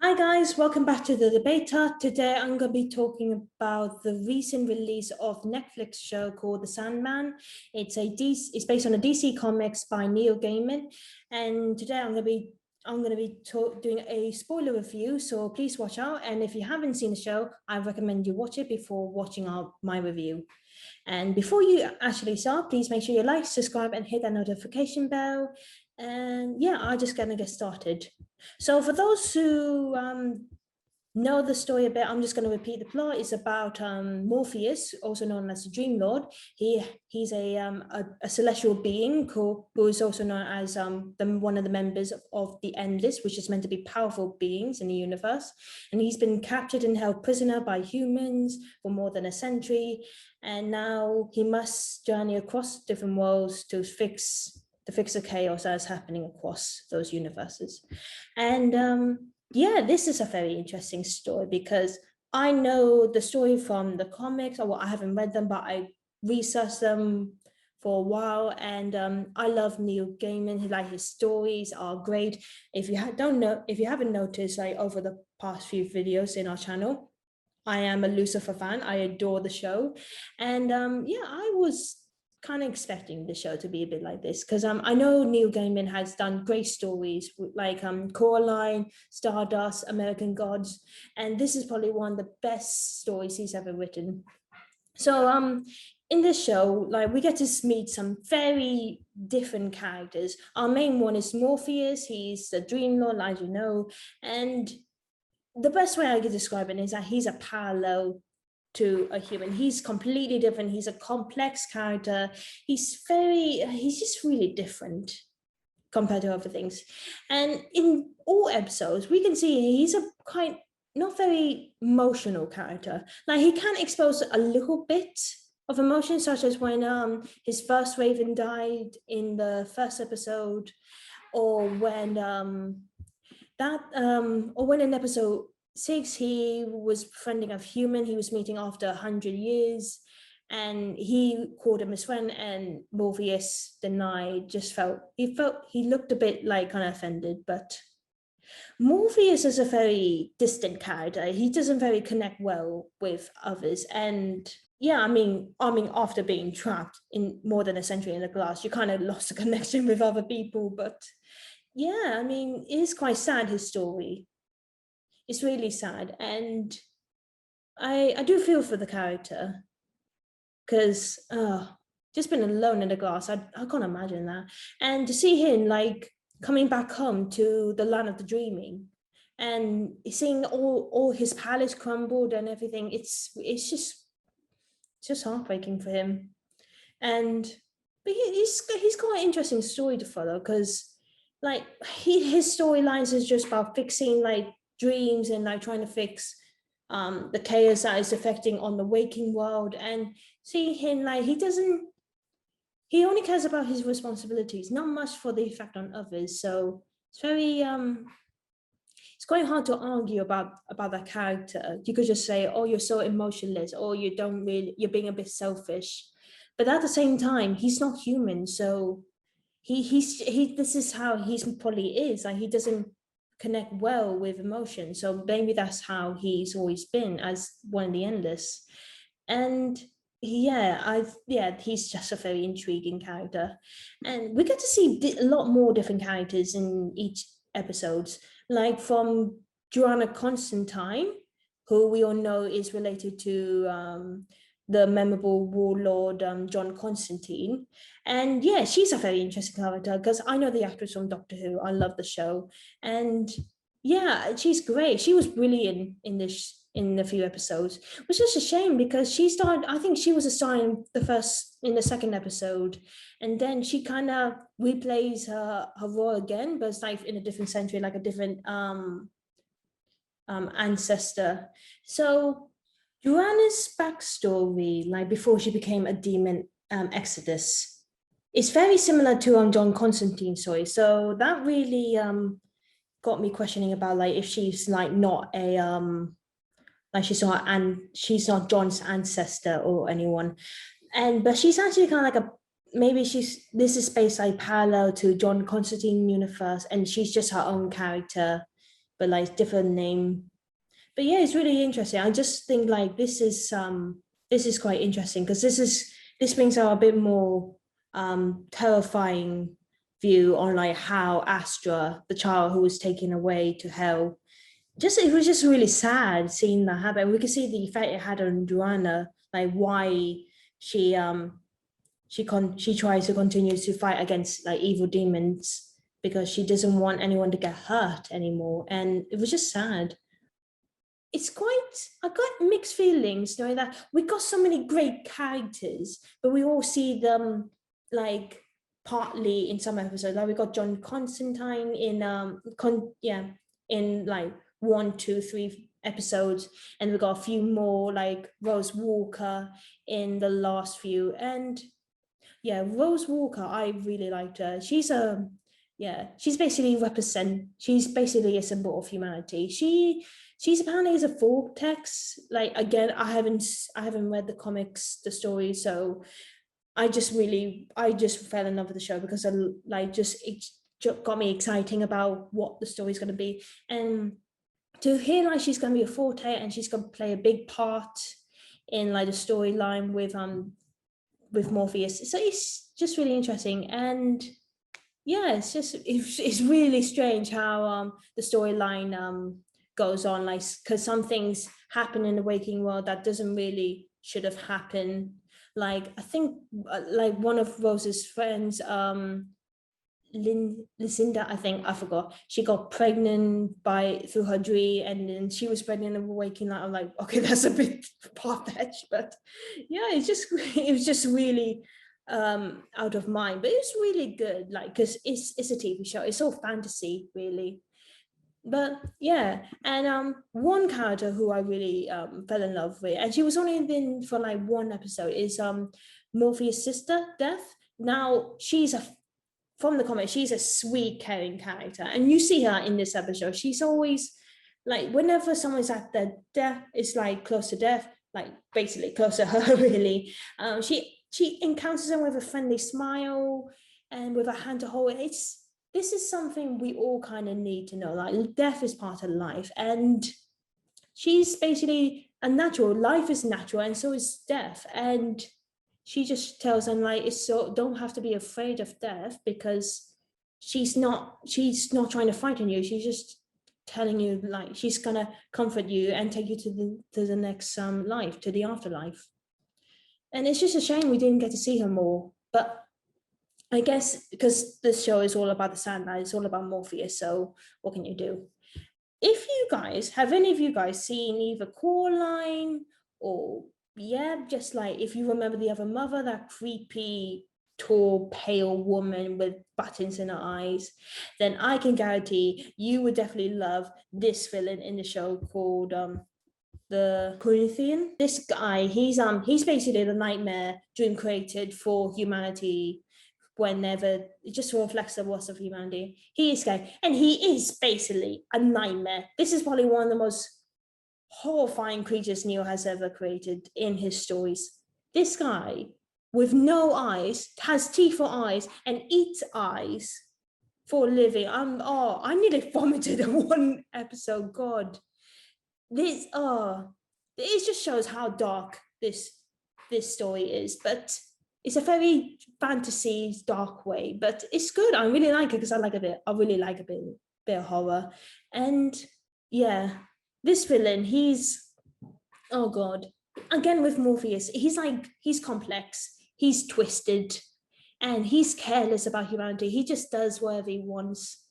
Hi guys, welcome back to the Debater. Today I'm going to be talking about the recent release of Netflix show called The Sandman. It's based on a DC comics by Neil Gaiman, and today I'm going to be doing a spoiler review. So please watch out. And if you haven't seen the show, I recommend you watch it before watching my review. And before you actually start, please make sure you like, subscribe, and hit that notification bell. And yeah, I'm just gonna get started. So for those who know the story a bit, I'm just going to repeat the plot. It's about Morpheus, also known as the Dream Lord. He's a celestial being who is also known as one of the members of the Endless, which is meant to be powerful beings in the universe. And he's been captured and held prisoner by humans for more than a century. And now he must journey across different worlds to fix the chaos that is happening across those universes. And yeah, this is a very interesting story because I know the story from the comics, or I haven't read them, but I researched them for a while, and I love Neil Gaiman. Like, his stories are great. If you haven't noticed, like, over the past few videos in our channel, I am a Lucifer fan. I adore the show, and yeah, I was kind of expecting the show to be a bit like this because I know Neil Gaiman has done great stories like Coraline, Stardust, American Gods, and this is probably one of the best stories he's ever written. So in this show, like, we get to meet some very different characters. Our main one is Morpheus. He's the Dream Lord, as you know, and the best way I could describe it is that he's a parallel to a human. He's completely different. He's a complex character. He's just really different compared to other things. And in all episodes, we can see he's a not very emotional character. Like, he can expose a little bit of emotion, such as when his first Raven died in the first episode, or when in episode 6 he was befriending a human he was meeting after 100 years, and he called him his friend, and Morpheus denied. He looked a bit like kind of offended. But Morpheus is a very distant character. He doesn't very connect well with others, and yeah, I mean, after being trapped in more than a century in the glass, you kind of lost the connection with other people. But yeah, I mean, it is quite sad, his story. It's really sad. And I do feel for the character because just being alone in the glass, I can't imagine that. And to see him, like, coming back home to the land of the dreaming and seeing all his palace crumbled and everything, it's just heartbreaking for him. And but he's got an interesting story to follow because, like, his storylines is just about fixing, like, dreams and, like, trying to fix the chaos that is affecting on the waking world. And see him, like, he only cares about his responsibilities, not much for the effect on others. So it's very it's quite hard to argue about that character. You could just say, oh, you're so emotionless, or you're being a bit selfish. But at the same time, he's not human. So this is how he probably is. Like, he doesn't connect well with emotion. So maybe that's how he's always been, as one of the Endless. And yeah, he's just a very intriguing character. And we get to see a lot more different characters in each episodes, like from Joanna Constantine, who we all know is related to the memorable warlord John Constantine. And yeah, she's a very interesting character because I know the actress from Doctor Who. I love the show. And yeah, she's great. She was brilliant in the few episodes, which is a shame because I think she was a star in the second episode, and then she kind of replays her role again, but it's like in a different century, like a different ancestor. So Joanna's backstory, like before she became a demon Exodus, is very similar to John Constantine's story. So that really got me questioning about, like, if she's like not a like she's not John's ancestor or anyone. But she's actually kind of like this is based like parallel to John Constantine universe, and she's just her own character but like different name. But yeah, it's really interesting. I just think like this is quite interesting because this brings out a bit more terrifying view on like how Astra, the child who was taken away to hell, just it was just really sad seeing that happen. We could see the effect it had on Joanna, like why she she tries to continue to fight against like evil demons because she doesn't want anyone to get hurt anymore, and it was just sad. It's quite I got mixed feelings knowing that we got so many great characters, but we all see them like partly in some episodes. Like we got John Constantine in in like 1, 2, 3 episodes, and we got a few more like Rose Walker in the last few. And yeah, Rose Walker, I really liked her. She's a yeah, she's basically a symbol of humanity. She's apparently is a vortex. Like again, I haven't read the comics, the story, so I just fell in love with the show because I like just it got me exciting about what the story's going to be. And to hear like she's going to be a forte and she's going to play a big part in like the storyline with Morpheus. So it's just really interesting. And yeah, it's really strange how the storyline goes on, like because some things happen in the waking world that doesn't really should have happened. Like I think like one of Rose's friends, Lucinda, I think I forgot. She got pregnant by through her dream, and then she was pregnant and waking up. I'm like, okay, that's a bit far fetched, but yeah, it was just really out of mind, but it's really good. Like, because it's a TV show. It's all fantasy, really. But yeah, and one character who I really fell in love with, and she was only in for like one episode, is Morpheus' sister, Death. Now she's a from the comic, she's a sweet, caring character, and you see her in this episode. She's always like, whenever someone's at their death, it's like close to death, like basically close to her, really. She encounters them with a friendly smile and with a hand to hold. This is something we all kind of need to know. Like death is part of life, and she's basically a natural. Life is natural, and so is death. And she just tells them like it's so don't have to be afraid of death because she's not trying to frighten you. She's just telling you like she's gonna comfort you and take you to the next life, to the afterlife. And it's just a shame we didn't get to see her more. But I guess because this show is all about the Sandman, it's all about Morpheus. So what can you do? If you guys have any of you guys seen either Coraline or yeah, just like if you remember the other mother, that creepy, tall, pale woman with buttons in her eyes, then I can guarantee you would definitely love this villain in the show called the Corinthian. This guy, he's basically the nightmare dream created for humanity whenever it just reflects the worst of humanity. He is gay, and he is basically a nightmare. This is probably one of the most horrifying creatures Neil has ever created in his stories. This guy with no eyes, has teeth for eyes, and eats eyes for a living. I nearly vomited in one episode. God, it just shows how dark this story is, but it's a very fantasy dark way, but it's good. I really like it because I really like a bit of horror. And yeah, this villain, he's oh god. Again with Morpheus, he's complex, he's twisted, and he's careless about humanity. He just does whatever he wants.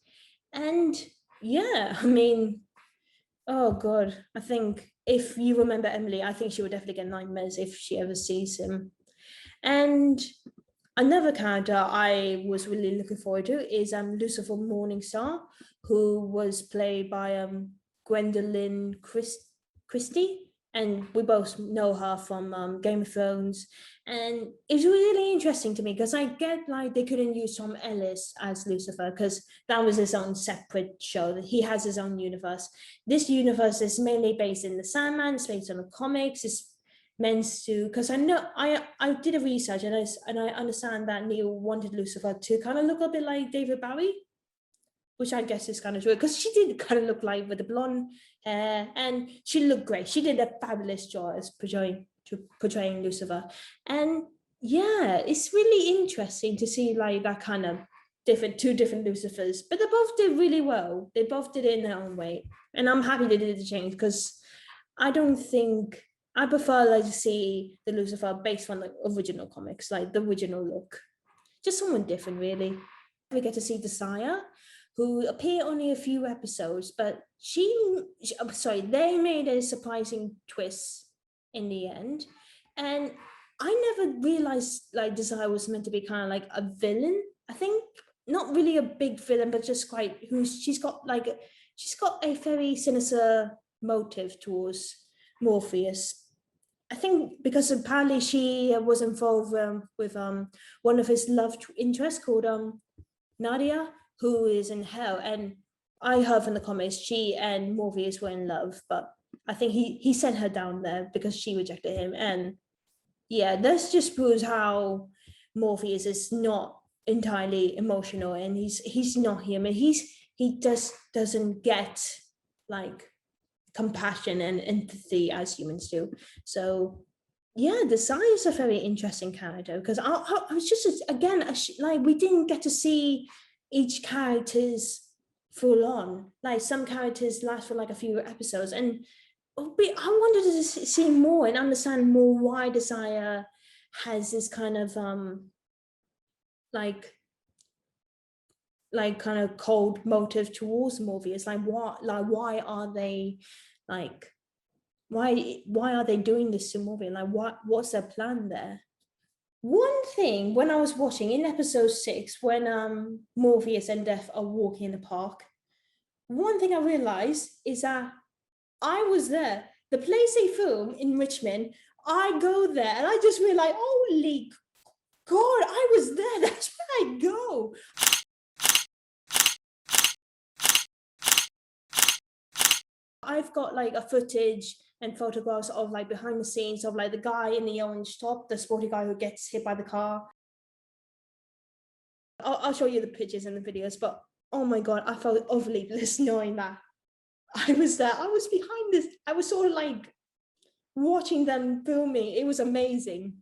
And yeah, I mean, oh god, I think if you remember Emily, I think she would definitely get nightmares if she ever sees him. And another character I was really looking forward to is Lucifer Morningstar, who was played by Gwendolyn Christie, and we both know her from Game of Thrones. And it's really interesting to me because I get like they couldn't use Tom Ellis as Lucifer because that was his own separate show. That he has his own universe. This universe is mainly based in the Sandman. It's based on the comics. It's meant to, because I know I did a research, and I understand that Neil wanted Lucifer to kind of look a bit like David Bowie. which I guess is kind of true because she did kind of look like with the blonde hair, and she looked great. She did a fabulous job as portraying Lucifer, and yeah, it's really interesting to see like that kind of two different Lucifers, but they both did really well. They both did it in their own way, and I'm happy they did the change because I don't think I prefer like to see the Lucifer based on like original comics, like the original look, just someone different, really. We get to see Desire, who appeared only a few episodes, but they made a surprising twist in the end, and I never realized like Desire was meant to be kind of like a villain. I think not really a big villain, but just quite who's she's got a very sinister motive towards Morpheus. I think because apparently she was involved with one of his love interests called Nadia, who is in hell. And I heard from the comics she and Morpheus were in love, but I think he sent her down there because she rejected him. And yeah, this just proves how Morpheus is not entirely emotional, and he's not human. He just doesn't get like compassion and empathy as humans do. So yeah, the Desire is a very interesting character because I was just again like we didn't get to see each character's full on. Like some characters last for like a few episodes, and I wanted to see more and understand more why Desire has this kind of like kind of cold motive towards Morpheus. Like what? Like why are they like? Why are they doing this to Morpheus? Like what's their plan there? One thing when I was watching in episode 6, when Morpheus and Death are walking in the park, one thing I realized is that I was there. The place they film in Richmond, I go there and I just realized, holy God, I was there. That's where I go. I've got like a footage and photographs of like behind the scenes of like the guy in the orange top, the sporty guy who gets hit by the car. I'll show you the pictures and the videos, but oh my God, I felt overly blessed knowing that I was there. I was behind this. I was sort of like watching them filming. It was amazing.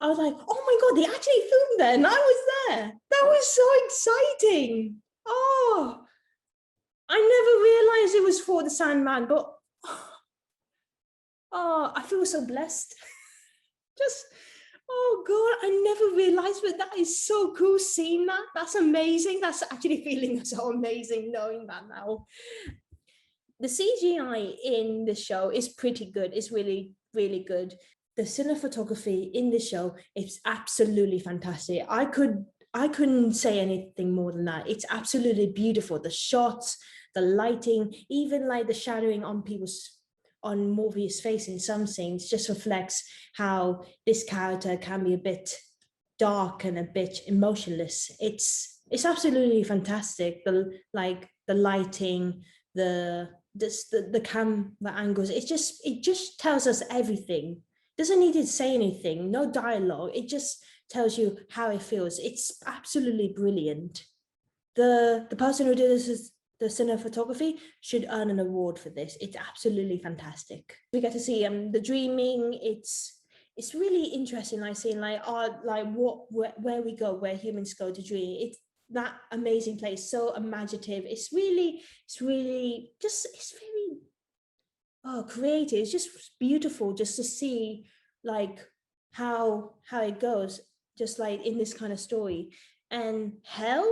I was like, oh my God, they actually filmed there and I was there. That was so exciting. Oh, I never realized it was for the Sandman, but oh, I feel so blessed. Just, oh God, I never realized, but that is so cool seeing that. That's amazing. That's actually feeling so amazing knowing that now. The CGI in the show is pretty good. It's really, really good. The cinematography in the show is absolutely fantastic. I couldn't say anything more than that. It's absolutely beautiful. The shots, the lighting, even like the shadowing on Morpheus' face in some scenes just reflects how this character can be a bit dark and a bit emotionless. It's absolutely fantastic. The lighting, the camera angles. It just tells us everything. Doesn't need to say anything. No dialogue. It just tells you how it feels. It's absolutely brilliant. The person who did this is the cinematography should earn an award for this. It's absolutely fantastic. We get to see the dreaming. It's really interesting. Like seeing where we go, where humans go to dream. It's that amazing place, so imaginative. It's really just it's very creative. It's just beautiful just to see like how it goes, just like in this kind of story. And hell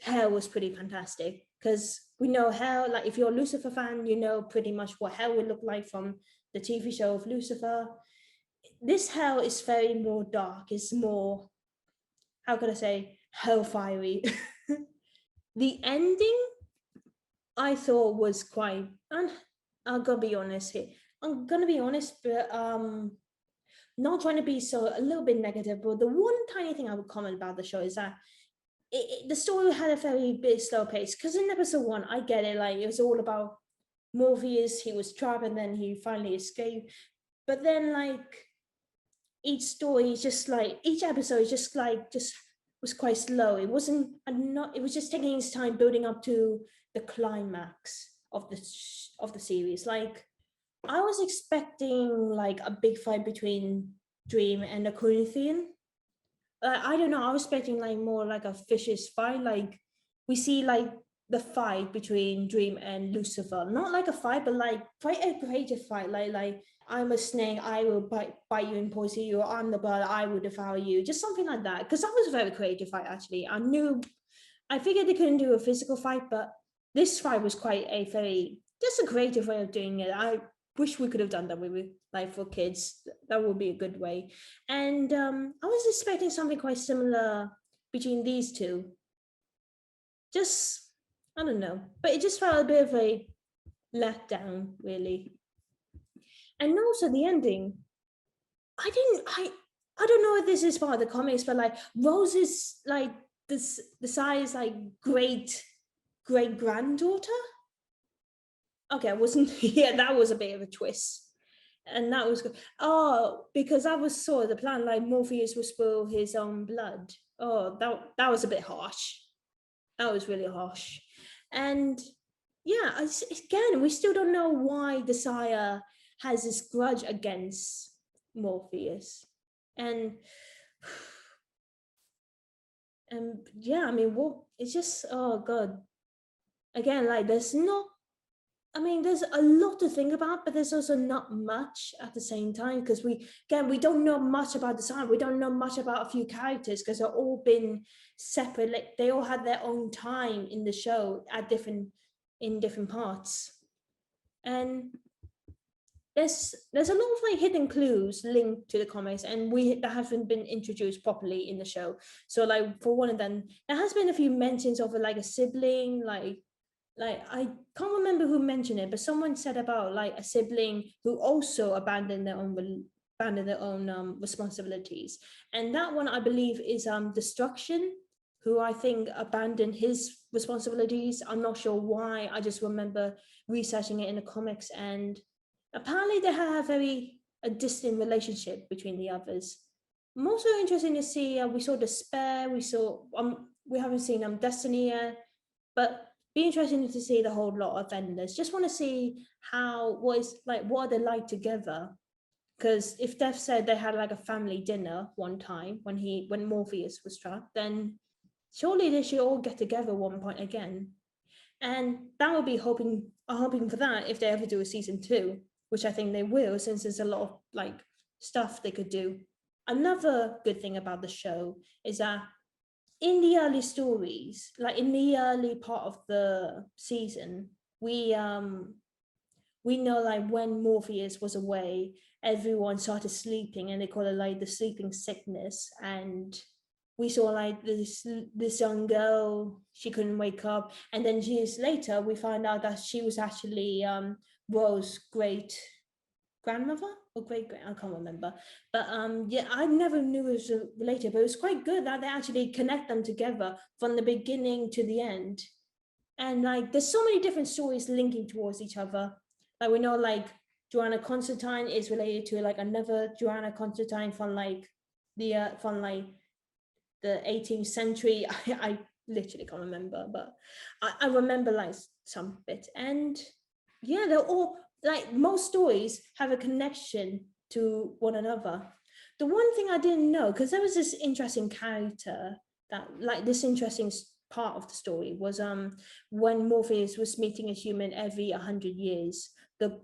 was pretty fantastic because we know hell, like if you're a Lucifer fan, you know pretty much what hell would look like from the TV show of Lucifer. this hell is very more dark. It's more, how could I say, hellfiery. The ending I thought was quite. I'm gonna be honest here. I'm gonna be honest, but not trying to be so a little bit negative. But the one tiny thing I would comment about the show is that the story had a very bit slow pace. Because in episode one, I get it, like it was all about Morpheus. He was trapped, and then he finally escaped. But then, like each story is just like each episode is just was quite slow. It wasn't not. It was just taking its time building up to the climax of the series. Like I was expecting like a big fight between Dream and the Corinthian. I don't know. I was expecting like more like a vicious fight. Like we see like the fight between Dream and Lucifer. Not like a fight, but like quite a creative fight. Like I'm a snake, I will bite you and poison you. Or I'm the bird, I will devour you. Just something like that. Because that was a very creative fight. Actually, I figured they couldn't do a physical fight, but this fight was quite a very just a creative way of doing it. I wish we could have done that with like for kids. That would be a good way. And I was expecting something quite similar between these two. Just I don't know, but it just felt a bit of a letdown, really. And also the ending. I didn't. I don't know if this is part of the comics, but like Rose is like the size like great granddaughter. Okay, I wasn't. Yeah, that was a bit of a twist, and that was good. Oh, because that was sort of the plan. Like Morpheus will spill his own blood. Oh, that was a bit harsh. That was really harsh, and yeah, again, we still don't know why the Sire has this grudge against Morpheus, and yeah, I mean, what it's just oh god, again, like there's not I mean, there's a lot to think about, but there's also not much at the same time because we don't know much about the song. We don't know much about a few characters because they've all been separate. Like they all had their own time in the show at different parts, and there's a lot of like hidden clues linked to the comics, and we that haven't been introduced properly in the show. So like for one of them, there has been a few mentions of like a sibling, like I can't remember who mentioned it, but someone said about like a sibling who also abandoned their own responsibilities, and that one I believe is Destruction, who I think abandoned his responsibilities. I'm not sure why. I just remember researching it in the comics, and apparently they have a distant relationship between the others. I'm also interested to see. We saw Despair. We haven't seen Destiny yet, but be interesting to see the whole lot of vendors. Just want to see what are they like together. Because if Dev said they had like a family dinner one time when Morpheus was trapped, then surely they should all get together one point again. And that would be hoping for that if they ever do a season two, which I think they will, since there's a lot of like stuff they could do. Another good thing about the show is that in the early stories, like in the early part of the season, we know like when Morpheus was away, everyone started sleeping, and they call it like the sleeping sickness. And we saw like this young girl, she couldn't wake up, and then years later, we found out that she was actually Rose's great grandmother or great I can't remember, but yeah, I never knew it was related, but it was quite good that they actually connect them together from the beginning to the end. And like there's so many different stories linking towards each other. Like we know like Joanna Constantine is related to like another Joanna Constantine from like the 18th century. I literally can't remember, but I remember like some bit. And yeah, they're all like most stories have a connection to one another. The one thing I didn't know, because there was this interesting character that like this interesting part of the story was when Morpheus was meeting a human every 100 years, the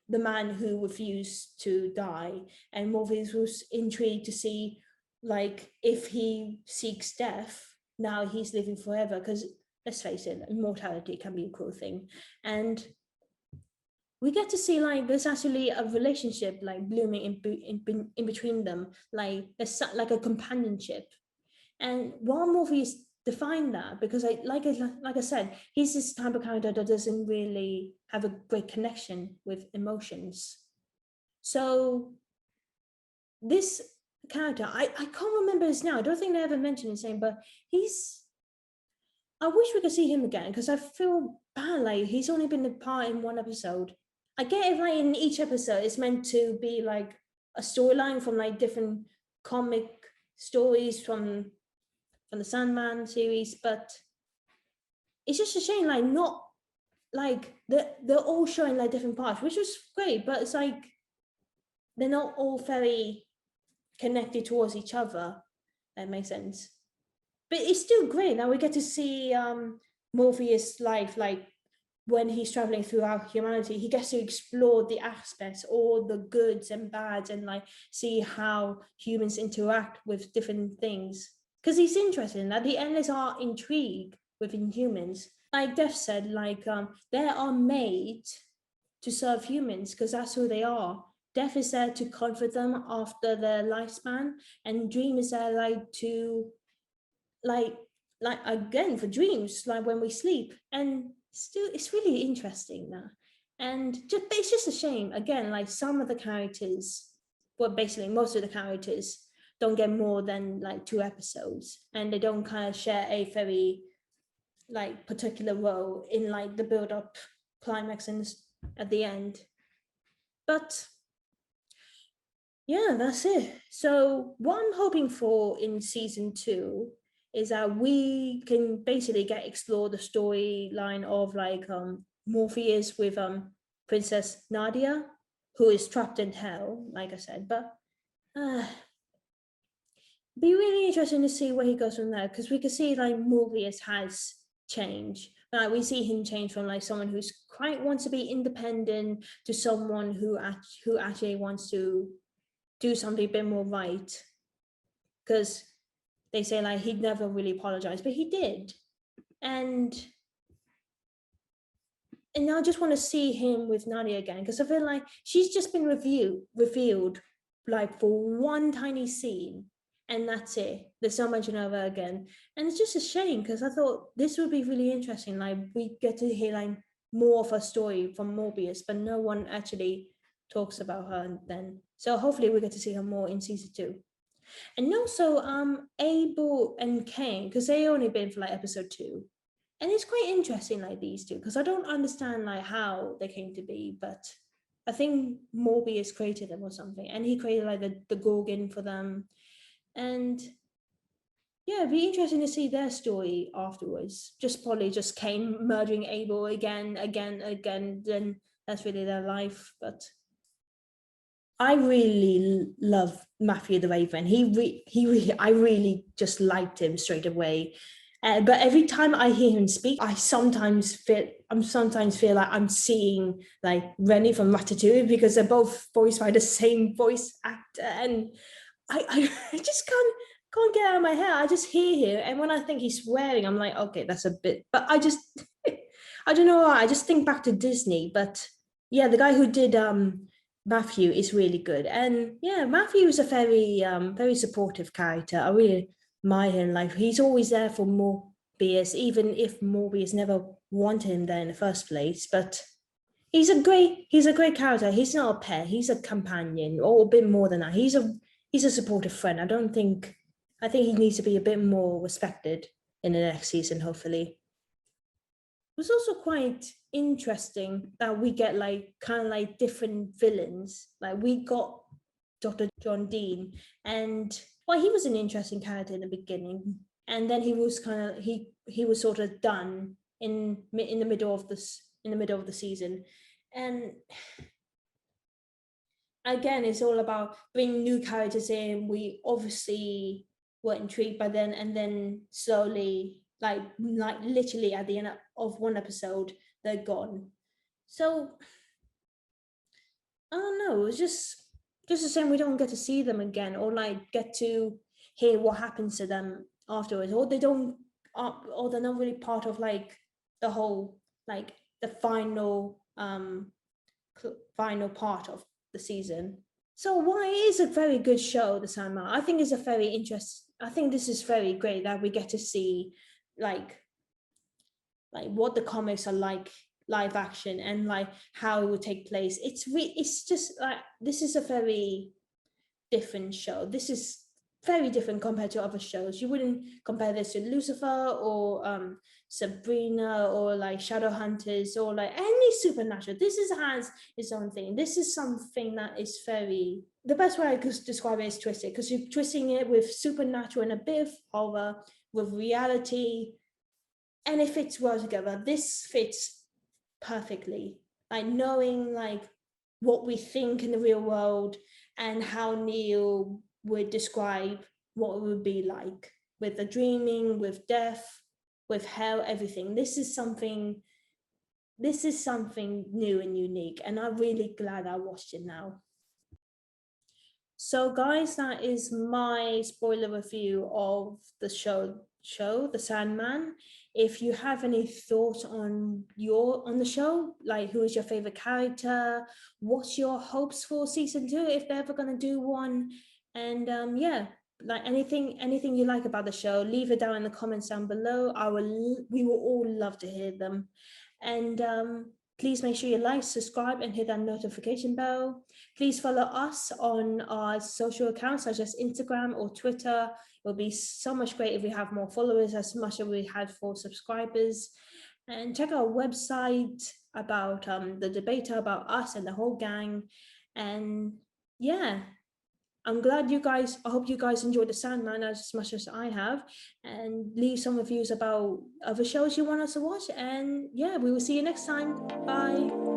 man who refused to die, and Morpheus was intrigued to see like if he seeks death, now he's living forever, because let's face it, immortality can be a cool thing. And we get to see like there's actually a relationship like blooming in between them, like there's like a companionship. And while movies define that, because like I said, he's this type of character that doesn't really have a great connection with emotions. So this character, I can't remember his name. I don't think they ever mentioned his name, but he's I wish we could see him again because I feel bad. Like he's only been a part in one episode. I get it. Like in each episode, it's meant to be like a storyline from like different comic stories from the Sandman series, but it's just a shame. Like not like they're all showing like different parts, which was great, but it's like they're not all very connected towards each other. That makes sense. But it's still great. Now we get to see Morpheus' life, like when he's traveling throughout humanity, he gets to explore the aspects, all the goods and bads, and like see how humans interact with different things. Because he's interested in that. The end is our intrigue within humans. Like Death said, like they are made to serve humans because that's who they are. Death is there to comfort them after their lifespan, and Dream is there like like again for dreams, like when we sleep. And still it's really interesting now. And just it's just a shame again, like some of the characters, well basically most of the characters don't get more than like 2 episodes, and they don't kind of share a very like particular role in like the build up climax and at the end. But yeah, that's it. So what I'm hoping for in season 2 is that we can basically get explore the storyline of like Morpheus with Princess Nadia, who is trapped in hell, like I said. But uh be really interesting to see where he goes from there, because we can see like Morpheus has changed. Like we see him change from like someone who's quite wants to be independent to someone who actually wants to do something a bit more right, because they say like he'd never really apologized, but he did. And I just want to see him with Nadia again, because I feel like she's just been revealed like for one tiny scene, and that's it. There's so much over again, and it's just a shame because I thought this would be really interesting. Like we get to hear like more of her story from Morbius, but no one actually talks about her then. So hopefully we get to see her more in season 2. And also Abel and Cain, because they only been for like episode 2. And it's quite interesting like these two, because I don't understand like how they came to be, but I think Morbius created them or something, and he created like the Gorgon for them. And yeah, it'd be interesting to see their story afterwards. Just probably just Cain murdering Abel again, then that's really their life. But I really love Matthew the Raven. I really just liked him straight away. But every time I hear him speak, I sometimes feel like I'm seeing like Rennie from Ratatouille, because they're both voiced by the same voice actor, and I just can't get out of my head. I just hear him, and when I think he's swearing, I'm like, okay, that's a bit. But I just I don't know why. I just think back to Disney. But yeah, the guy who did Matthew is really good. And yeah, Matthew is a very supportive character. I really admire him. Like he's always there for Morbius, even if Morbius never wanted him there in the first place. But he's a great character. He's not a pet, he's a companion, or a bit more than that. He's a supportive friend. I think he needs to be a bit more respected in the next season, hopefully. Was also quite interesting that we get like kind of like different villains. Like we got Dr. John Dean, and well, he was an interesting character in the beginning, and then he was kind of he was sort of done in the middle of the season. And again, it's all about bringing new characters in. We obviously were intrigued by them, and then slowly, like literally at the end of one episode, they're gone. So I don't know. It's just the same. We don't get to see them again, or like get to hear what happens to them afterwards, or they don't, or they're not really part of like the whole like the final final part of the season. So why is a very good show, The Sandman? I think it's a very interesting. I think this is very great that we get to see like what the comics are like live action, and like how it would take place. It's just like, this is a very different show. This is very different compared to other shows. You wouldn't compare this to Lucifer or Sabrina or like Shadowhunters or like any supernatural. This is has its own thing. This is something that is very, the best way I could describe it is twisted, because you're twisting it with supernatural and a bit of horror with reality, and it fits well together. This fits perfectly. Like knowing like what we think in the real world and how Neil would describe what it would be like with the dreaming, with death, with hell, everything. This is something new and unique, and I'm really glad I watched it now. So guys, that is my spoiler review of the show The Sandman. If you have any thoughts on the show, like who is your favorite character, what's your hopes for season 2 if they're ever going to do one, and yeah, like anything you like about the show, leave it down in the comments down below. We will all love to hear them. And please make sure you like, subscribe, and hit that notification bell. Please follow us on our social accounts such as Instagram or Twitter. It will be so much great if we have more followers, as much as we had for subscribers. And check our website about the debater, about us and the whole gang. And yeah, I'm glad I hope you guys enjoyed The Sandman as much as I have. And leave some reviews about other shows you want us to watch. And yeah, we will see you next time. Bye.